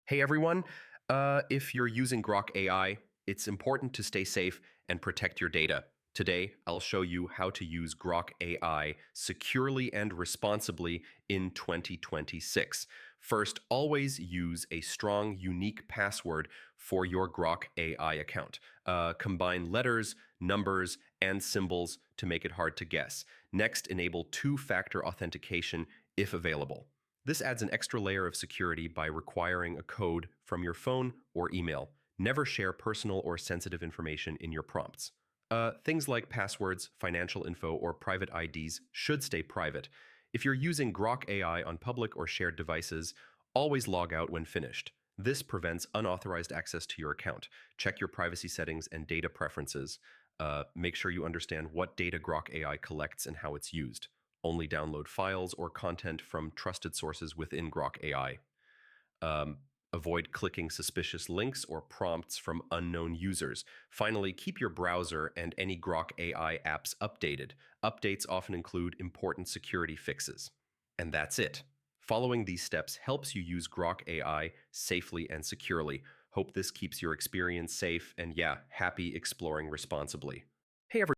Hey everyone, if you're using Grok AI, it's important to stay safe and protect your data. Today, I'll show you how to use Grok AI securely and responsibly in 2026. First, always use a strong, unique password for your Grok AI account. Combine letters, numbers, and symbols to make it hard to guess. Next, enable two-factor authentication if available. This adds an extra layer of security by requiring a code from your phone or email. Never share personal or sensitive information in your prompts. Things like passwords, financial info, or private IDs should stay private. If you're using Grok AI on public or shared devices, always log out when finished. This prevents unauthorized access to your account. Check your privacy settings and data preferences. Make sure you understand what data Grok AI collects and how it's used. Only download files or content from trusted sources within Grok AI. Um, Avoid clicking suspicious links or prompts from unknown users. Finally, keep your browser and any Grok AI apps updated. Updates often include important security fixes. And that's it. Following these steps helps you use Grok AI safely and securely. Hope this keeps your experience safe and, yeah, happy exploring responsibly. Hey, everyone.